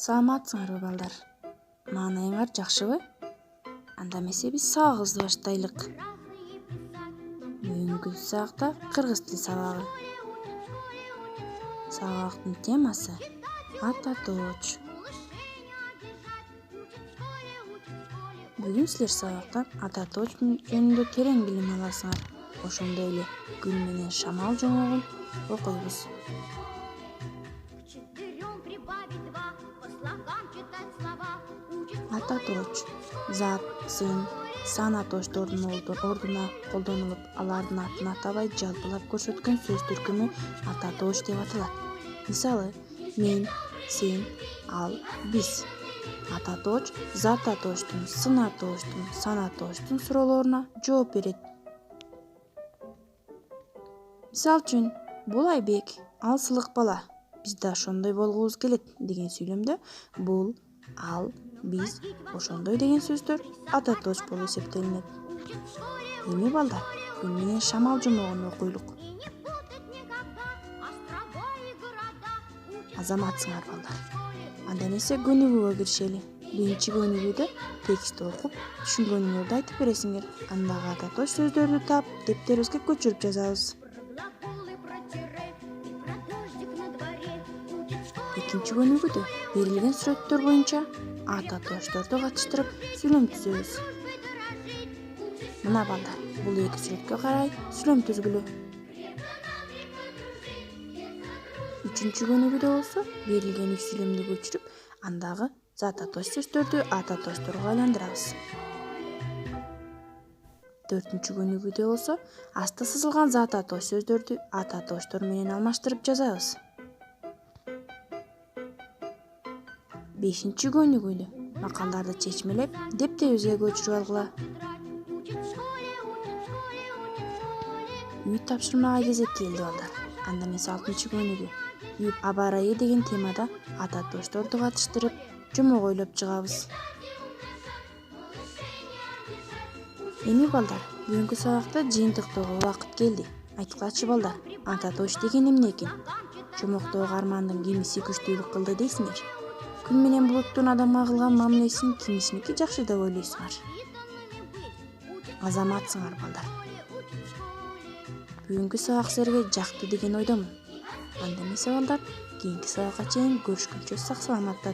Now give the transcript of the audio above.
Саламатсыңарбы балдар? Маанайыңар жакшыбы? Анда эмесе биз сабагыбызды баштайлык. Бүгүнкү сабакта кыргыз тил сабагы. Сабактын темасы ата точ. Бүгүн силер сабакта ата точ жөнүндө терең билим аласыңар. Ошондой эле күн менен шамал жомогун окуйбуз. Ата точ зат, сын, сана точтордун ордуна колдонулуп, алардын атын атабай жалпылап көрсөткөн сөз түркүмү ата точ деп аталат. Мисалы, мен, сен, ал, биз. Ата точ зата точтун, сына точтун, сана точтун суроолоруна жооп берет. Мисалы үчүн, бул Айбек, ал сылык бала, биз да ошондой болгубуз келет деген сүйлөмдө бул, ал, биз, ошондой деген сөздөр ата точ болуп эсептелинет. Эми балдар, күн менен шамал жомогун окуйлук. Азаматсыңар балдар. Анда эмесе көнүгүүгө киришели. Биринчи көнүгүүдө текстти окуп, түшүнгөнүңөрдү айтып бересиңер. Андагы ата точ сөздөрдү таап, дептерибизге көчүрүп жазабыз. Экинчи көнүгүүдө берилген сүрөттөр боюнча ата точторду катыштырып сүйлөм түзөбүз. Мына балдар, бул эки сүрөткө карай сүйлөм түзгүлө. Үчүнчү көнүгүүдө болсо берилген үч сүйлөмдү көчүрүп, андагы зата точ сөздөрдү ата точторго айландырабыз. Төртүнчү көнүгүүдө болсо аста сызылган зата точ сөздөрдү ата точтор менен алмаштырып жазабыз. Бешинчи көнүгүүдө макалдарды чечмелеп, дептерибизге көчүрүп алгыла. Үй тапшырмага кезек келди балдар. Анда эмесе 6-көнүгүү. Үй аба ырайы деген темада ата точторду катыштырып, жомок ойлоп чыгабыз. Эми балдар, бүгүнкү сабакта жыйынтыктоого убакыт келди. Айткылачы балдар, ата точ деген эмне экен? Жомоктогу армандын кимиси күчтүүлүк кылды дейсиңер? Күн менен булуттун адамга кылган мамилесин кимисиники жакшы деп ойлойсуңар? Азаматсыңар балдар. Бүгүнкү сабак силерге жакты деген ойдомун. Анда эмесе балдар, кийинки сабакка чейин көрүшкөнчө сак саламатта